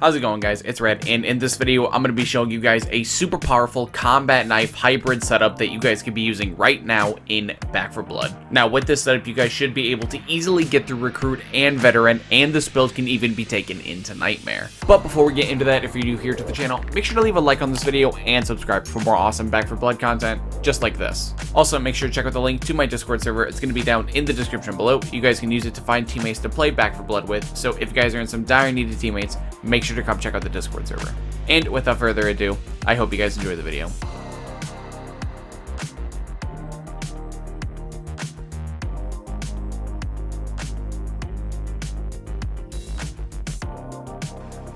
How's it going, guys? It's Red, and in this video I'm going to be showing you guys a super powerful combat knife hybrid setup that you guys can be using right now in Back 4 Blood. Now with this setup you guys should be able to easily get through Recruit and Veteran, and this build can even be taken into Nightmare. But before we get into that, if you're new here to the channel, make sure to leave a like on this video and subscribe for more awesome Back 4 Blood content just like this. Also make sure to check out the link to my Discord server. It's going to be down in the description below. You guys can use it to find teammates to play Back 4 Blood with, so if you guys are in some dire need of teammates, make sure to come check out the Discord server. And without further ado, I hope you guys enjoy the video.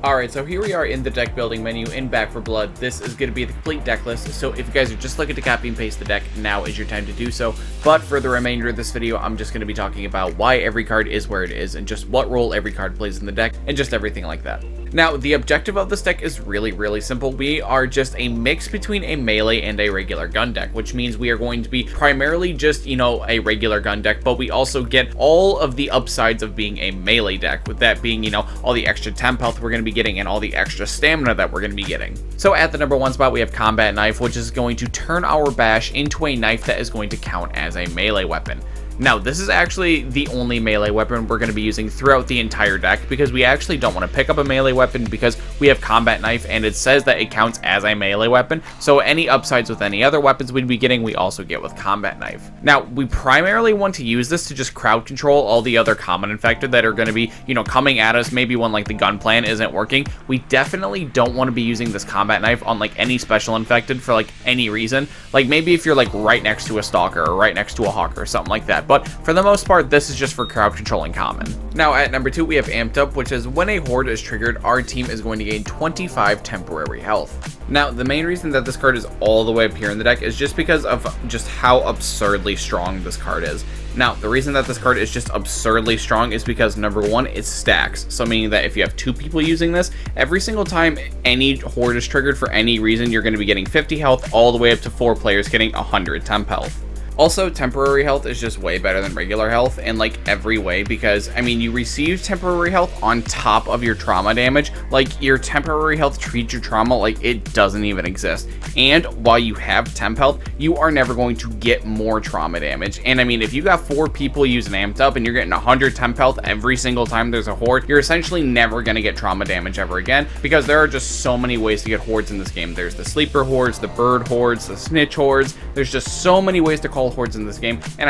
Alright, so here we are in the deck building menu in Back 4 Blood. This is going to be the complete deck list, so if you guys are just looking to copy and paste the deck, now is your time to do so. But for the remainder of this video, I'm just going to be talking about why every card is where it is, and just what role every card plays in the deck, and just everything like that. Now, the objective of this deck is really simple. We are just a mix between a melee and a regular gun deck, which means we are going to be primarily just, a regular gun deck, but we also get all of the upsides of being a melee deck, with that being, all the extra temp health we're going to be getting and all the extra stamina that we're going to be getting. So at the number 1 spot, we have Combat Knife, which is going to turn our bash into a knife that is going to count as a melee weapon. Now, this is actually the only melee weapon we're going to be using throughout the entire deck, because we actually don't want to pick up a melee weapon because we have Combat Knife and it says that it counts as a melee weapon. So any upsides with any other weapons we'd be getting, we also get with Combat Knife. Now, we primarily want to use this to just crowd control all the other common infected that are going to be, coming at us, maybe when like the gun plan isn't working. We definitely don't want to be using this Combat Knife on like any special infected for like any reason. Like maybe if you're like right next to a Stalker or right next to a Hawker or something like that. But for the most part, this is just for crowd controlling common. Now at number 2, we have Amped Up, which is when a horde is triggered, our team is going to gain 25 temporary health. Now, the main reason that this card is all the way up here in the deck is just because of just how absurdly strong this card is. Now, the reason that this card is just absurdly strong is because, number 1, it stacks. So meaning that if you have 2 people using this, every single time any horde is triggered for any reason, you're going to be getting 50 health all the way up to 4 players getting 100 temp health. Also, temporary health is just way better than regular health in like every way, because you receive temporary health on top of your trauma damage. Like, your temporary health treats your trauma like it doesn't even exist. And while you have temp health, you are never going to get more trauma damage. And if you got 4 people using Amped Up and you're getting 100 temp health every single time there's a horde, you're essentially never going to get trauma damage ever again, because there are just so many ways to get hordes in this game. There's the sleeper hordes, the bird hordes, the snitch hordes. There's just so many ways to call hordes in this game. And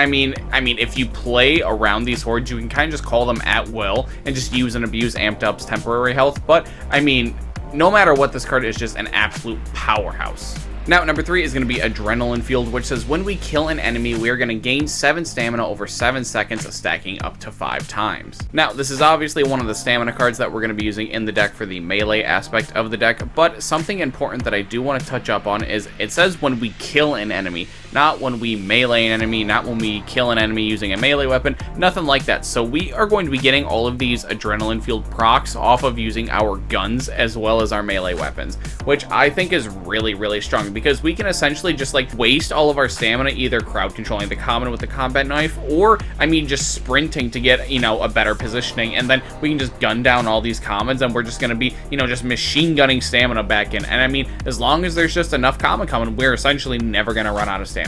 if you play around these hordes, you can kind of just call them at will and just use and abuse Amped Up's temporary health. But no matter what, this card is just an absolute powerhouse. Now, number 3 is going to be Adrenaline Field, which says when we kill an enemy, we are going to gain 7 stamina over 7 seconds, stacking up to 5 times. Now, this is obviously one of the stamina cards that we're going to be using in the deck for the melee aspect of the deck, but something important that I do want to touch up on is it says when we kill an enemy, not when we melee an enemy, not when we kill an enemy using a melee weapon, nothing like that. So we are going to be getting all of these Adrenaline Field procs off of using our guns as well as our melee weapons, which I think is really strong, because we can essentially just like waste all of our stamina either crowd controlling the common with the Combat Knife, or just sprinting to get a better positioning, and then we can just gun down all these commons and we're just going to be just machine gunning stamina back in. And as long as there's just enough common coming, we're essentially never going to run out of stamina.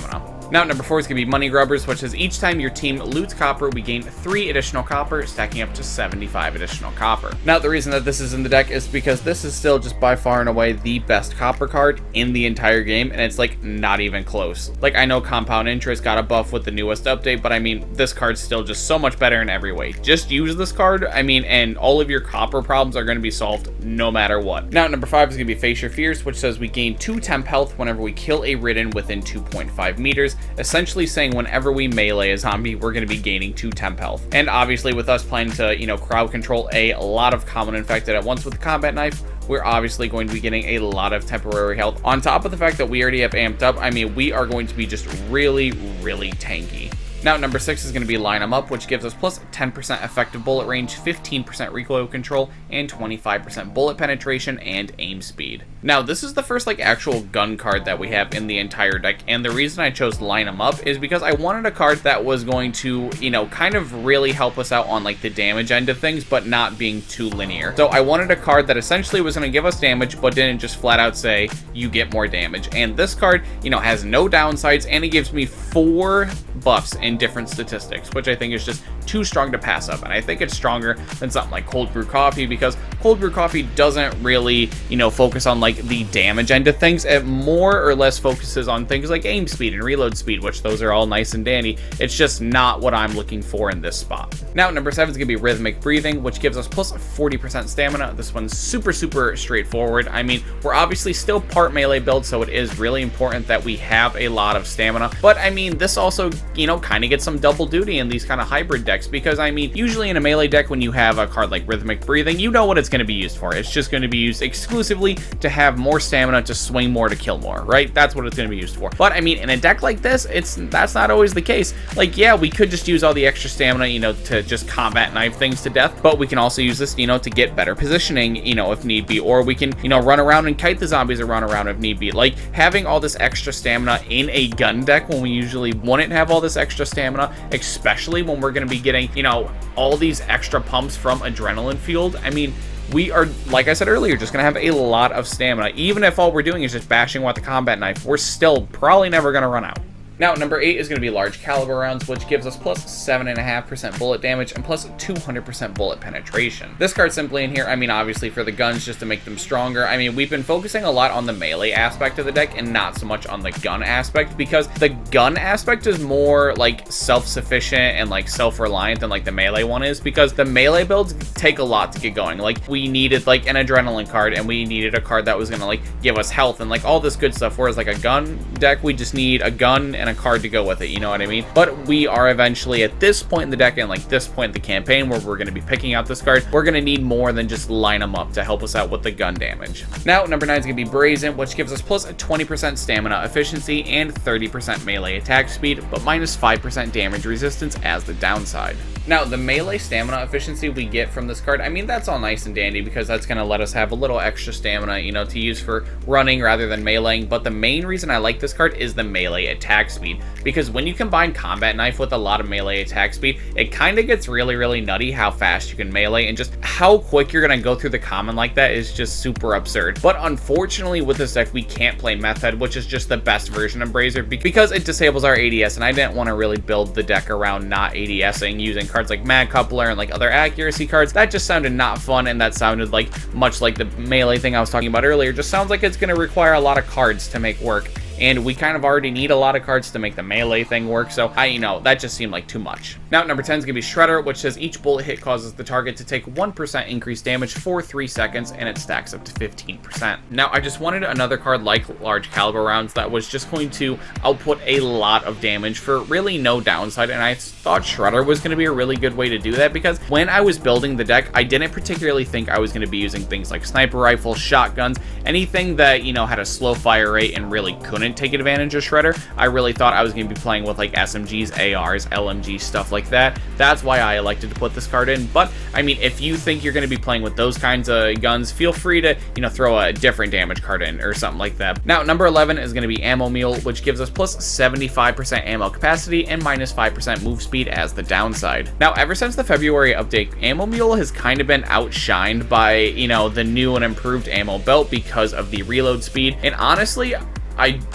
Now, number 4 is going to be Money Grubbers, which is each time your team loots copper, we gain 3 additional copper, stacking up to 75 additional copper. Now, the reason that this is in the deck is because this is still just by far and away the best copper card in the entire game, and it's like not even close. Like, I know Compound Interest got a buff with the newest update, but this card's still just so much better in every way. Just use this card, and all of your copper problems are going to be solved no matter what. Now, number 5 is going to be Face Your Fears, which says we gain 2 temp health whenever we kill a Ridden within 2.5 meters, essentially saying whenever we melee a zombie, we're going to be gaining 2 temp health. And obviously with us planning to, crowd control a lot of common infected at once with the Combat Knife, we're obviously going to be getting a lot of temporary health. On top of the fact that we already have Amped Up, we are going to be just really tanky. Now, number 6 is going to be Line 'em Up, which gives us plus 10% effective bullet range, 15% recoil control, and 25% bullet penetration and aim speed. Now, this is the first like actual gun card that we have in the entire deck, and the reason I chose Line 'em Up is because I wanted a card that was going to, you know, kind of really help us out on like the damage end of things, but not being too linear. So I wanted a card that essentially was going to give us damage, but didn't just flat out say you get more damage. And this card, you know, has no downsides, and it gives me 4 buffs in different statistics, which I think is just too strong to pass up. And I think it's stronger than something like cold brew coffee, because cold brew coffee doesn't really, you know, focus on like the damage end of things. It more or less focuses on things like aim speed and reload speed, which those are all nice and dandy. It's just not what I'm looking for in this spot. Now, number 7 is gonna be Rhythmic Breathing, which gives us plus 40% stamina. This one's super straightforward. I mean, we're obviously still part melee build, so it is really important that we have a lot of stamina, but I mean, this also, you know, kind of gets some double duty in these kind of hybrid decks, because I mean, usually in a melee deck, when you have a card like Rhythmic Breathing, you know what it's going to be used for. It's just going to be used exclusively to have more stamina, to swing more, to kill more, right? That's what it's going to be used for. But I mean, in a deck like this, that's not always the case. Like, yeah, we could just use all the extra stamina, you know, to just combat knife things to death, but we can also use this, you know, to get better positioning, you know, if need be, or we can, you know, run around and kite the zombies around if need be. Like, having all this extra stamina in a gun deck when we usually wouldn't have all this extra stamina, especially when we're going to be getting, you know, all these extra pumps from adrenaline fueled. I mean, we are, like I said earlier, just going to have a lot of stamina. Even if all we're doing is just bashing with the combat knife, we're still probably never going to run out. Now, number 8 is going to be Large Caliber Rounds, which gives us plus 7.5% bullet damage and plus 200% bullet penetration. This card simply in here, I mean, obviously for the guns, just to make them stronger. I mean, we've been focusing a lot on the melee aspect of the deck and not so much on the gun aspect, because the gun aspect is more like self-sufficient and like self-reliant than like the melee one is, because the melee builds take a lot to get going. Like, we needed like an adrenaline card, and we needed a card that was going to like give us health and like all this good stuff, whereas like a gun deck, we just need a gun and a card to go with it, you know what I mean? But we are eventually at this point in the deck and like this point in the campaign where we're going to be picking out this card, we're going to need more than just Line 'em Up to help us out with the gun damage. Now, number 9 is going to be Brazen, which gives us plus 20% stamina efficiency and 30% melee attack speed, but minus 5% damage resistance as the downside. Now, the melee stamina efficiency we get from this card, I mean, that's all nice and dandy, because that's going to let us have a little extra stamina, you know, to use for running rather than meleeing. But the main reason I like this card is the melee attack speed, because when you combine combat knife with a lot of melee attack speed, it kind of gets really nutty how fast you can melee, and just how quick you're going to go through the common like that is just super absurd. But unfortunately, with this deck, we can't play Method, which is just the best version of Brazier, because it disables our ADS, and I didn't want to really build the deck around not ADSing using cards like Mag Coupler and like other accuracy cards. That just sounded not fun, and that sounded like much like the melee thing I was talking about earlier. Just sounds like it's going to require a lot of cards to make work, and we kind of already need a lot of cards to make the melee thing work, so you know, that just seemed like too much. Now, number 10 is going to be Shredder, which says each bullet hit causes the target to take 1% increased damage for 3 seconds, and it stacks up to 15%. Now, I just wanted another card like Large Caliber Rounds that was just going to output a lot of damage for really no downside, and I thought Shredder was going to be a really good way to do that, because when I was building the deck, I didn't particularly think I was going to be using things like sniper rifles, shotguns, anything that, you know, had a slow fire rate and really couldn't take advantage of Shredder. I really thought I was going to be playing with like SMGs, ARs, LMGs, stuff like that. That's why I elected to put this card in. But I mean, if you think you're going to be playing with those kinds of guns, feel free to, you know, throw a different damage card in or something like that. Now, number 11 is going to be Ammo Mule, which gives us plus 75% ammo capacity and minus 5% move speed as the downside. Now, ever since the February update, Ammo Mule has kind of been outshined by, you know, the new and improved ammo belt because of the reload speed. And honestly,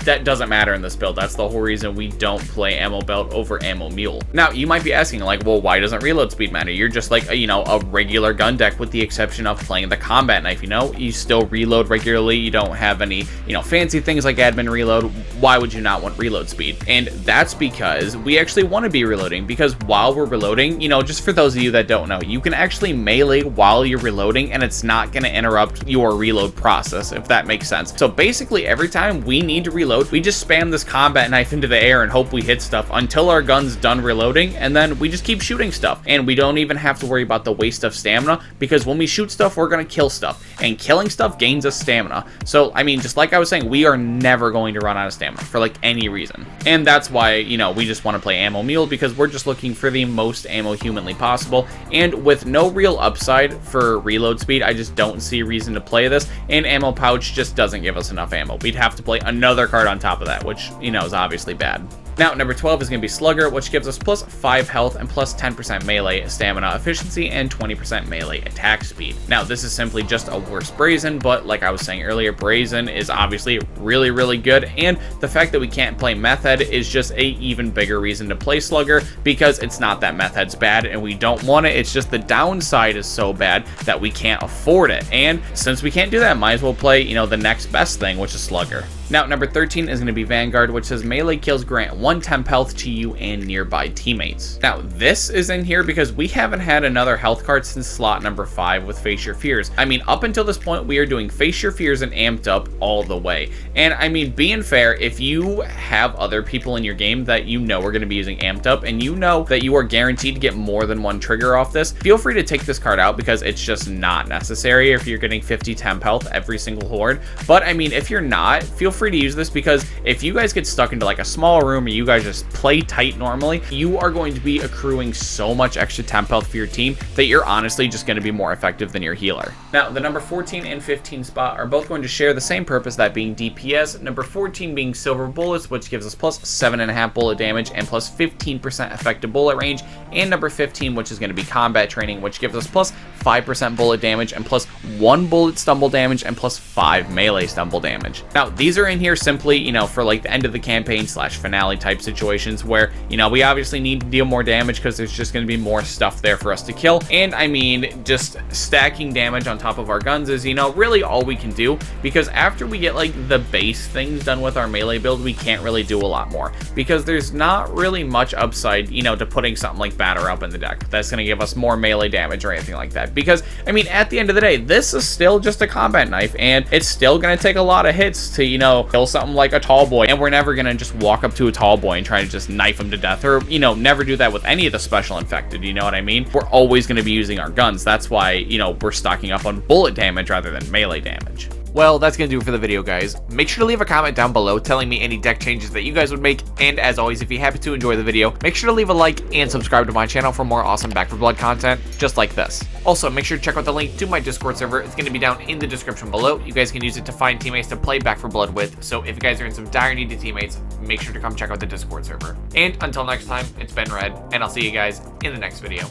that doesn't matter in this build. That's the whole reason we don't play Ammo Belt over Ammo Mule. Now, you might be asking, like, well, why doesn't reload speed matter? You're just like, you know, a regular gun deck with the exception of playing the combat knife, you know? You still reload regularly. You don't have any, you know, fancy things like admin reload. Why would you not want reload speed? And that's because we actually want to be reloading, because while we're reloading, you know, just for those of you that don't know, you can actually melee while you're reloading, and it's not going to interrupt your reload process, if that makes sense. So basically, every time we need to reload, we just spam this combat knife into the air and hope we hit stuff until our gun's done reloading, and then we just keep shooting stuff. And we don't even have to worry about the waste of stamina, because when we shoot stuff, we're going to kill stuff, and killing stuff gains us stamina. So, I mean, just like I was saying, we are never going to run out of stamina for like any reason. And that's why, you know, we just want to play ammo mule, because we're just looking for the most ammo humanly possible. And with no real upside for reload speed, I just don't see a reason to play this, and ammo pouch just doesn't give us enough ammo. We'd have to play another card on top of that, which, you know, is obviously bad. Now, number 12 is going to be Slugger, which gives us plus 5 health and plus 10% melee stamina efficiency and 20% melee attack speed. Now, this is simply just a worse Brazen, but like I was saying earlier, Brazen is obviously really, really good, and the fact that we can't play Meth Head is just a even bigger reason to play Slugger, because it's not that Meth Head's bad and we don't want it, it's just the downside is so bad that we can't afford it. And since we can't do that, might as well play, you know, the next best thing, which is Slugger. Now, number 13 is going to be Vanguard, which says melee kills grant 1 temp health to you and nearby teammates. Now, this is in here because we haven't had another health card since slot number 5 with Face Your Fears. I mean, up until this point, we are doing Face Your Fears and Amped Up all the way. And I mean, being fair, if you have other people in your game that you know are going to be using Amped Up, and you know that you are guaranteed to get more than 1 trigger off this, feel free to take this card out, because it's just not necessary if you're getting 50 temp health every single horde. But I mean, if you're not, feel free to use this, because if you guys get stuck into like a small room or you guys just play tight normally, you are going to be accruing so much extra temp health for your team that you're honestly just going to be more effective than your healer. Now, the number 14 and 15 spot are both going to share the same purpose, that being DPS. Number 14 being Silver Bullets, which gives us plus 7.5 bullet damage and plus 15% effective bullet range, and number 15, which is going to be Combat Training, which gives us plus 5% bullet damage and plus 1 bullet stumble damage and plus 5 melee stumble damage. Now, these are in here simply, you know, for like the end of the campaign / finale type situations where, you know, we obviously need to deal more damage because there's just going to be more stuff there for us to kill. And I mean, just stacking damage on top of our guns is, you know, really all we can do, because after we get like the base things done with our melee build, we can't really do a lot more, because there's not really much upside, you know, to putting something like Batter Up in the deck that's going to give us more melee damage or anything like that. Because I mean, at the end of the day, this is still just a combat knife, and it's still going to take a lot of hits to, you know, kill something like a tall boy. And we're never going to just walk up to a tall boy and try to just knife him to death, or, you know, never do that with any of the special infected, you know what I mean? We're always going to be using our guns. That's why, you know, we're stocking up on bullet damage rather than melee damage. Well, that's going to do it for the video, guys. Make sure to leave a comment down below telling me any deck changes that you guys would make. And as always, if you happen to enjoy the video, make sure to leave a like and subscribe to my channel for more awesome Back 4 Blood content just like this. Also, make sure to check out the link to my Discord server. It's going to be down in the description below. You guys can use it to find teammates to play Back 4 Blood with. So if you guys are in some dire need of teammates, make sure to come check out the Discord server. And until next time, it's been Red, and I'll see you guys in the next video.